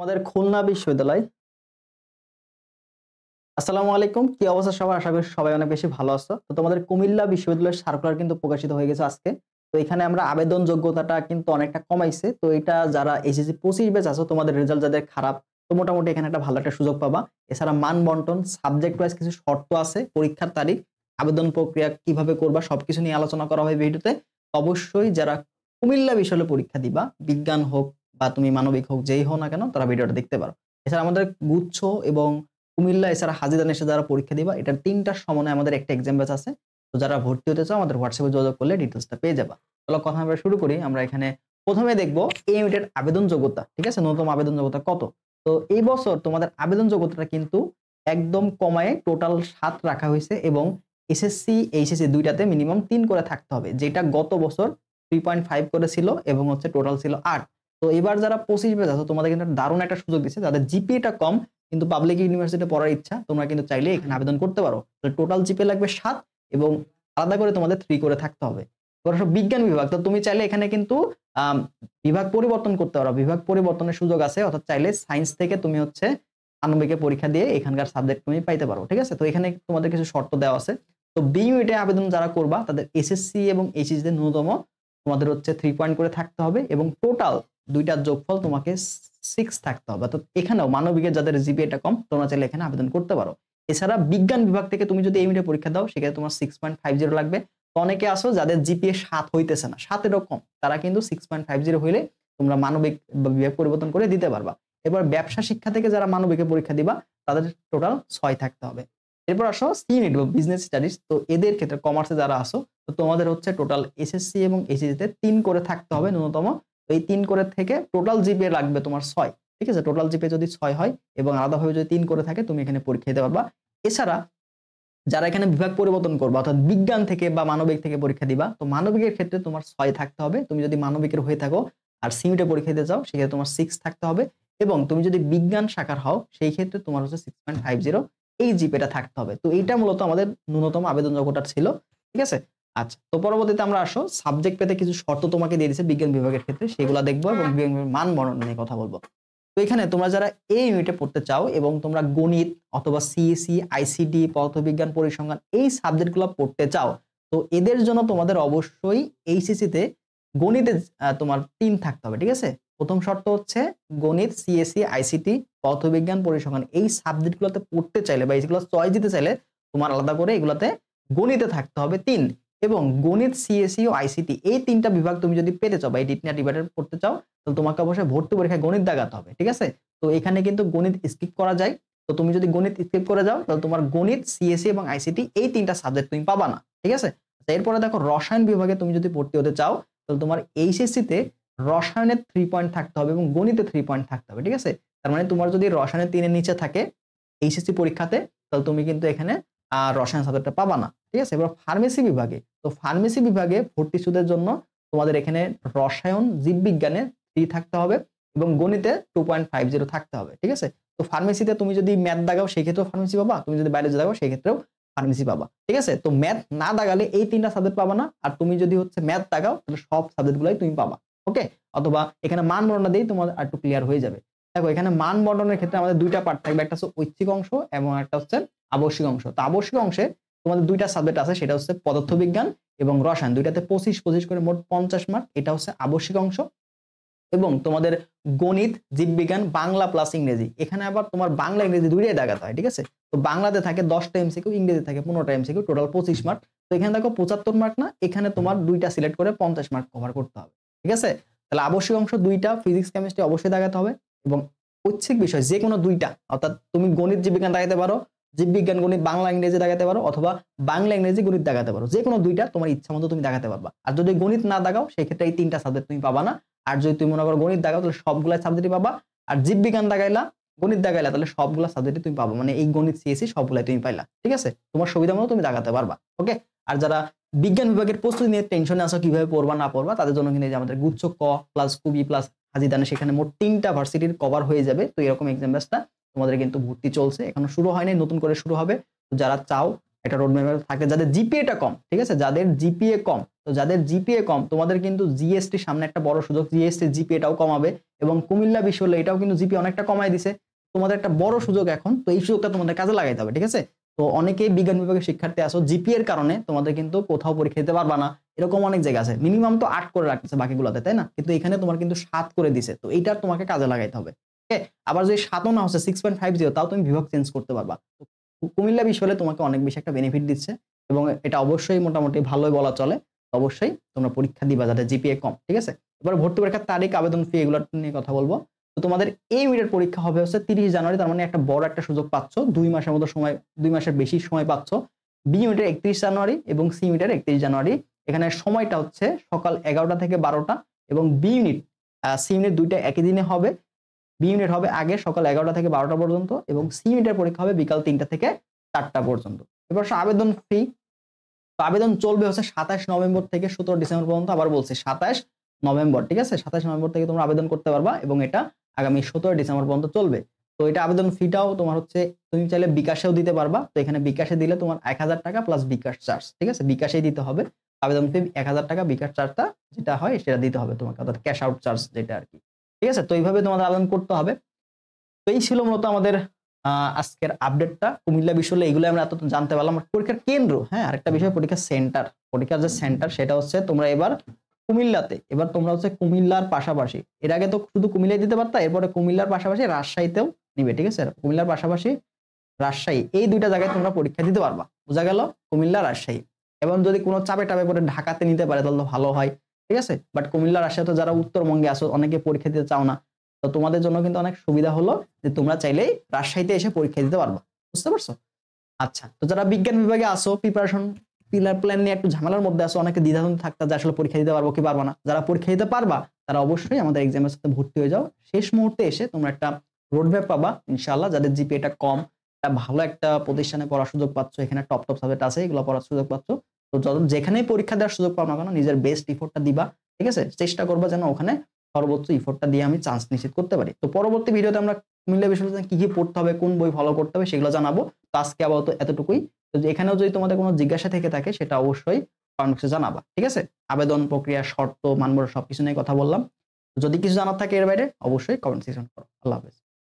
আমাদের খুলনা বিশ্ববিদ্যালয়। আসসালামু আলাইকুম। কি অবস্থা সবার? আশা করি সবাই অনেক বেশি ভালো আছো। তো তোমাদের কুমিল্লা বিশ্ববিদ্যালয়ের সার্কুলার কিন্তু প্রকাশিত হয়ে গেছে আজকে। তো এখানে আমরা আবেদন যোগ্যতাটা কিন্তু অনেকটা কমাইছে। তো এটা যারা এইচএসসি 25 ব্যাচ আছো তোমাদের রেজাল্ট যাদের খারাপ, তো মোটামুটি এখানে একটা ভালো একটা সুযোগ পাবা। এছাড়া মান বন্টন, সাবজেক্ট ওয়াইজ কিছু শর্ত আছে, পরীক্ষার তারিখ, আবেদন প্রক্রিয়া কিভাবে করবা সবকিছু নিয়ে আলোচনা করা হবে ভিডিওতে। অবশ্যই যারা কুমিল্লা বিশ্ববিদ্যালয়ে পরীক্ষা দিবা, বিজ্ঞান হোক বা তুমি মানবিক হোক যেই হও না কেন তারা ভিডিওটা দেখতে পারো। এছাড়া আমাদের গুচ্ছ এবং কুমিল্লা এছাড়া হাজীদান এসে যারা পরীক্ষা দিবা এটার ৩ টার সমন্বয়ে আমাদের একটা এক্সাম ব্যাচ আছে। তো যারা ভর্তি হতে চাও আমাদের হোয়াটসঅ্যাপে যোগাযোগ করলে ডিটেইলসটা পেয়ে যাবা। চলো কথা আমরা শুরু করি। আমরা এখানে ১ম এ দেখব এই ইউনিটের আবেদন যোগ্যতা। ঠিক আছে? ন্যূনতম আবেদন যোগ্যতা কত? তো এই বছর তোমাদের আবেদন যোগ্যতাটা কিন্তু একদম কমায়ে টোটাল ৭ রাখা হইছে এবং এসএসসি, এইচএসসি ২ টাতে মিনিমাম ৩ করে থাকতে হবে। যেটা গত বছর 3.5 করে ছিল এবং হচ্ছে টোটাল ছিল ৮। তো এবার যারা ২৫ ব্যাচ আছো তোমাদের কিন্তু দারুণ একটা সুযোগ দিচ্ছে। যাদের জিপিএটা কম কিন্তু পাবলিক ইউনিভার্সিটিতে পড়ার ইচ্ছা তোমরা কিন্তু চাইলে এখানে আবেদন করতে পারো। টোটাল জিপিএ লাগবে ৭ এবং আলাদা করে তোমাদের ৩ করে থাকতে হবে। এবার আসো বিজ্ঞান বিভাগ। তো তুমি চাইলে এখানে কিন্তু আম বিভাগ পরিবর্তন করতে পারো। বিভাগ পরিবর্তনের সুযোগ আছে। অর্থাৎ চাইলে সায়েন্স থেকে তুমি হচ্ছে আণবিকে পরীক্ষা দিয়ে এখানকার সাবজেক্ট তুমি পাইতে পারো। ঠিক আছে? তো এখানে তোমাদের কিছু শর্ত দেওয়া আছে। তো বি ইউনিটে আবেদন যারা করবা তাদের এসএসসি এবং এইচএসসি তে ন্যূনতম তোমাদের হচ্ছে 3 পয়েন্ট করে থাকতে হবে এবং টোটাল ২ টার যোগফল তোমাকে 6 থাকতে হবে। অর্থাৎ এখানেও মানবিকের যাদের জিপিএটা কম তোমরা চাইলে এখানে আবেদন করতে পারো। এছাড়া বিজ্ঞান বিভাগ থেকে তুমি যদি এই ইউনিটে পরীক্ষা দাও সেক্ষেত্রে তোমার 6.50 লাগবে। তো অনেকে আছো যাদের জিপিএ ৭ হইতেছে না, ৭ এরও কম। তারা কিন্তু 6.50 হইলে তোমরা মানবিক বিভাগ পরিবর্তন করে দিতে পারবা। এবার ব্যবসা শিক্ষা থেকে যারা মানবিকে পরীক্ষা দিবা তাদের টোটাল ৬ থাকতে হবে। এরপর আসো সি ইউনিট বা বিজনেস স্টাডিজ। তো এদের ক্ষেত্রে কমার্সে যারা আসো তো তোমাদের হচ্ছে টোটাল এসএসসি এবং এইচএসসি তে ৩ করে থাকতে হবে ন্যূনতম। এই ৩ করে থেকে টোটাল জিপিএ লাগবে তোমার ৬। ঠিক আছে? টোটাল জিপিএ যদি ৬ হয় এবং আলাদাভাবে যদি ৩ করে থাকে তুমি এখানে পরীক্ষা দিতে পারবা। এছাড়া যারা এখানে বিভাগ পরিবর্তন করবা অর্থাৎ বিজ্ঞান থেকে বা মানবিক থেকে পরীক্ষা দিবা, তো মানবিকের ক্ষেত্রে তোমার ৬ থাকতে হবে। তুমি যদি মানবিকের হয়ে থাকো আর সিইউনিটে পরীক্ষা দিতে চাও সেক্ষেত্রে তোমার 6 থাকতে হবে এবং তুমি যদি বিজ্ঞান শাখার হও সেই ক্ষেত্রে তোমার হচ্ছে 6.50 এই জিপিএটা থাকতে হবে। তো এইটা মূলত আমাদের ন্যূনতম আবেদন যোগ্যতা ছিল। ঠিক আছে? আচ্ছা। তো পরবর্তীতে আমরা আসো সাবজেক্ট পেতে কিছু শর্ত তোমাকে দিয়ে দিয়েছে বিজ্ঞান বিভাগের ক্ষেত্রে সেগুলা দেখবো এবং বিজ্ঞান বিভাগের মান বর্ণনা নিয়ে কথা বলবো। তো এখানে তোমরা যারা এই ইউনিটে পড়তে চাও এবং তোমরা গণিত অথবা সিএসি, আইসিটি, পদার্থবিজ্ঞান, পরিসংখ্যান এই সাবজেক্টগুলো পড়তে চাও, তো এদের জন্য তোমাদের অবশ্যই এইচএসসি তে গণিতে তোমার ৩ থাকতে হবে। ঠিক আছে? ১ম শর্ত হচ্ছে গণিত, সিএসি, আইসিটি, পদার্থবিজ্ঞান, পরিসংখ্যান এই সাবজেক্টগুলোতে পড়তে চাইলে বা এইগুলো চয়েস দিতে চাইলে তোমার আলাদা করে এগুলাতে গণিতে থাকতে হবে ৩ এবং গণিত, সিএসি ও আইসিটি এই ৩ টা বিভাগ তুমি যদি পেতে চাও বা এই ডিটনা ডিভাইডার পড়তে চাও তো তোমাকে অবশ্যই ভর্তি পরীক্ষায় গণিত দাগাতে হবে। ঠিক আছে? তো এখানে কিন্তু গণিত স্কিপ করা যায়। তো তুমি যদি গণিত স্কিপ করে যাও তাহলে তোমার গণিত, সিএসসি এবং আইসিটি এই ৩ টা সাবজেক্ট তুমি পাবা না। ঠিক আছে? আচ্ছা এরপরে দেখো রসায়ন বিভাগে তুমি যদি ভর্তি হতে চাও তাহলে তোমার এইচএসসি তে রসায়নে ৩ পয়েন্ট থাকতে হবে এবং গণিতে ৩ পয়েন্ট থাকতে হবে। ঠিক আছে? তার মানে তোমার যদি রসায়নে ৩ এর নিচে থাকে এইচএসসি পরীক্ষাতে তাহলে তুমি কিন্তু এখানে রসায়ন সাবজেক্টটা পাবা না। ঠিক আছে? এবার ফার্মেসি বিভাগে। তো ফার্মেসি বিভাগে ভর্তিচ্যুতের জন্য তোমাদের এখানে রসায়ন, জীববিজ্ঞানে ৩ থাকতে হবে এবং গণিতে 2.50 থাকতে হবে। ঠিক আছে? তো ফার্মেসিতে তুমি যদি ম্যাথ দাগাও সেই ক্ষেত্রেও ফার্মেসি পাবা। তুমি যদি বায়োলজি দাগাও সেই ক্ষেত্রেও ফার্মেসি পাবা। ঠিক আছে? তো ম্যাথ না দাগালে এই ৩ টা সাবজেক্ট পাবা না। আর তুমি যদি হচ্ছে ম্যাথ দাগাও তাহলে সব সাবজেক্টগুলাই তুমি পাবা। ওকে? অথবা এখানে মান বর্ণনা দেই তোমাদের আরেকটু ক্লিয়ার হয়ে যাবে। দেখো এখানে মান বর্ণনের ক্ষেত্রে আমাদের ২ টা পার্ট থাকবে। একটা হচ্ছে ঐচ্ছিক অংশ এবং একটা হচ্ছে আবশ্যিক অংশ। তো আবশ্যিক অংশে তোমাদের ২ টা সাবজেক্ট আছে সেটা হচ্ছে পদার্থবিজ্ঞান এবং রসায়ন। ২ টাতে ২৫ করে মোট ৫০ মার্ক। এটা হচ্ছে আবশ্যিক অংশ এবং তোমাদের গণিত, জীববিজ্ঞান, বাংলা প্লাস ইংরেজি। এখানে আবার তোমার বাংলা ইংরেজি ২ টাই দাগাতে হয়। ঠিক আছে? তো বাংলাতে থাকে ১০ টা এমসিকিউ, ইংরেজি থাকে ১৫ টা এমসিকিউ, টোটাল ২৫ মার্ক। তো এখানে দেখো ৭৫ মার্ক না, এখানে তোমার ২ টা সিলেক্ট করে ৫০ মার্ক কভার করতে হবে। ঠিক আছে? তাহলে আবশ্যিক অংশ ২ টা, ফিজিক্স, কেমিস্ট্রি অবশ্যই দাগাতে হবে এবং ঐচ্ছিক বিষয় যেকোনো ২ টা অর্থাৎ তুমি গণিত, জীববিজ্ঞান দাগাতে পারো, জীববিজ্ঞান, গণিত, বাংলা, ইংরেজি দাগাতে পারো অথবা বাংলা, ইংরেজি, গণিত দাগাতে পারো। যেকোনো ২ টা তোমার ইচ্ছামত তুমি দাগাতে পারবা। আর যদি গণিত না দাগাও সেই ক্ষেত্রে এই ৩ টা সাবজেক্ট তুমি পাবা না। আর যদি তুমি মনে করো গণিত দাগাও তাহলে সবগুলা সাবজেক্টই পাবা। আর জীববিজ্ঞান দাগাইলা, গণিত দাগাইলা তাহলে সবগুলা সাবজেক্টই তুমি পাবা। মানে এই গণিত, সিএসসি সবগুলাই তুমি পাইলা। ঠিক আছে? তোমার সুবিধা মতো তুমি দাগাতে পারবা। ওকে? আর যারা বিজ্ঞান বিভাগের প্রস্তুতি নিয়ে টেনশনে আছো কিভাবে পড়বা না পড়বা তাদের জন্য কিন্তু এই যে আমাদের গুচ্ছ ক প্লাস কুবি প্লাস হাজিদানে সেখানে মোট ৩ টা ভার্সিটির কভার হয়ে যাবে। তো এরকম এক্সাম ব্যাচটা তোমাদের কিন্তু ভর্তি চলছে। এখনো শুরু হয় নাই, নতুন করে শুরু হবে। তো যারা চাও একটা রোড ম্যাপ থাকে যাদের জিপিএটা কম, ঠিক আছে? যাদের জিপিএ কম, তো যাদের জিপিএ কম তোমাদের কিন্তু জিএসটির সামনে একটা বড় সুযোগ, জিএসটি জিপিএটাও কমাবে এবং কুমিল্লা বিশ্ববিদ্যালয় এটাও কিন্তু জিপি অনেকটা কমাই দিছে। তোমাদের একটা বড় সুযোগ এখন, তো এই সুযোগটা তোমাদের কাজে লাগাইতে হবে, ঠিক আছে? তো অনেকেই বিজ্ঞান বিভাগের শিক্ষার্থী আছো, জিপি এর কারণে তোমাদের কিন্তু কোথাও পরীক্ষা দিতে পারবা না, এরকম অনেক জায়গা আছে। মিনিমাম তো 8 করে রাখতেছে বাকিগুলোতে, তাই না? কিন্তু এখানে তোমার কিন্তু 7 করে দিছে, তো এইটা তোমাকে কাজে লাগাইতে হবে। ওকে, আবার যদি 7ও না হচ্ছে 6.50, তাও তুমি বিভাগ চেঞ্জ করতে পারবা। তো কুমিল্লা বিশ্ববিদ্যালয় তোমাকে অনেক বেশি একটা বেনিফিট দিচ্ছে এবং এটা অবশ্যই মোটামুটি ভালোই বলা চলে। অবশ্যই তোমরা পরীক্ষা দিবা যাদের জিপিএ কম, ঠিক আছে? এবার ভর্তি পরীক্ষার তারিখ, আবেদন ফি এগুলো নিয়ে কথা বলবো। তো তোমাদের এই ইউনিটের পরীক্ষা হবে হচ্ছে 30 জানুয়ারি, তার মানে একটা বড় একটা সুযোগ পাচ্ছ, 2 মাসের মতো সময়, 2 মাসের বেশি সময় পাচ্ছ। বি ইউনিটের 31 জানুয়ারি এবং সি ইউনিটের 31 জানুয়ারি। এখানে সময়টা হচ্ছে সকাল 11টা থেকে 12টা এবং বি ইউনিট সি ইউনিট দুইটা একই দিনে হবে। বি ইউনিট হবে আগে সকাল 11টা থেকে 12টা পর্যন্ত এবং সি ইউনিটের পরীক্ষা হবে বিকাল 3টা থেকে 4টা পর্যন্ত। এবার আবেদন ফি, তো আবেদন চলবে হচ্ছে 27 নভেম্বর থেকে 17 ডিসেম্বর পর্যন্ত। আবার বলছি 27 নভেম্বর, ঠিক আছে? 27 নভেম্বর থেকে তোমরা আবেদন করতে পারবা এবং এটা আগামী 17 ডিসেম্বর পর্যন্ত চলবে। তো এটা আবেদন ফিটাও তোমার হচ্ছে তুমি চাইলে বিকাশেও দিতে পারবা। তো এখানে বিকাশে দিলে তোমার 1000 টাকা প্লাস বিকাশ চার্জ, ঠিক আছে? বিকাশেই দিতে হবে। আবেদন ফি 1000 টাকা, বিকাশ চার্জটা যেটা হয় সেটা দিতে হবে তোমাকে, অর্থাৎ ক্যাশ আউট চার্জ যেটা আরকি। ঠিক আছে? তো এইভাবে তোমাদের আবেদন করতে হবে। তো এই ছিল মূলত আমাদের আজকের আপডেটটা। কুমিল্লা বিশ্ববিদ্যালয় এগুলো আমরা এতক্ষণ জানতে পারলাম। পরীক্ষার কেন্দ্র, হ্যাঁ, আরেকটা বিষয়, পরীক্ষার সেন্টার। পরীক্ষার যে সেন্টার সেটা হচ্ছে তোমরা এবার কুমিল্লাতে, এবার তোমরা হচ্ছে কুমিল্লার পাশাপাশি, এর আগে তো শুধু কুমিল্লায় দিতে পারতা, এরপরে কুমিল্লার পাশাপাশি রাজশাহীতেও নিবে, ঠিক আছে? কুমিল্লার পাশাপাশি রাজশাহী, এই দুইটা জায়গায় তোমরা পরীক্ষা দিতে পারবা। বোঝা গেল? কুমিল্লা, রাজশাহী। এবং যদি কোনো চাপে টাপে পরে ঢাকাতে নিতে পারে তাহলে তো ভালো হয়, ঠিক আছে? বাট কুমিল্লা, রাজশাহী তো যারা উত্তরবঙ্গে আসো অনেকে পরীক্ষা দিতে চাও না, তো তোমাদের জন্য কিন্তু অনেক সুবিধা হলো যে তোমরা চাইলেই রাজশাহীতে এসে পরীক্ষা দিতে পারবা। বুঝতে পারছো? আচ্ছা, তো যারা বিজ্ঞান বিভাগে আসো, প্রিপারেশন প্ল্যান নিয়ে একটু ঝামেলার মধ্যে আসো, অনেকে দ্বিধাদ্বন্দ্বে থাকতা যে আসলে পরীক্ষা দিতে পারবো কি পারবো না, যারা পরীক্ষা দিতে পারবা তারা অবশ্যই আমাদের এক্সামের সাথে ভর্তি হয়ে যাও। শেষ মুহূর্তে এসে তোমরা একটা রোডম্যাপ পাবা ইনশাআল্লাহ। যাদের জিপিএটা কম, ভালো একটা প্রতিষ্ঠানে পড়ার সুযোগ পাচ্ছ, এখানে টপ টপ সাবজেক্ট আছে, এগুলো পড়ার সুযোগ পাচ্ছ। তো যেখানেই পরীক্ষা দেওয়ার সুযোগ পাও না কেন, নিজের বেস্ট ইফোর্টটা দিবা, ঠিক আছে? চেষ্টা করবা যেন ওখানে সর্বোচ্চ ইফোর্টটা দিয়ে আমি চান্স নিশ্চিত করতে পারি। তো পরবর্তী ভিডিওতে আমরা কুমিল্লা বিশ্ববিদ্যালয়ে কি কি পড়তে হবে, কোন বই ফলো করতে হবে সেগুলো জানাবো। তো আজকে আপাতত এতটুকুই। তো এখানেও যদি তোমাদের কোনো জিজ্ঞাসা থেকে থাকে সেটা অবশ্যই কমেন্ট বক্সে জানাবা, ঠিক আছে? আবেদন প্রক্রিয়া, শর্ত, মানদণ্ড সবকিছু নিয়ে কথা বললাম। যদি কিছু জানার থাকে এর বাইরে অবশ্যই কমেন্ট সেকশন করো। আল্লাহ হাফেজ।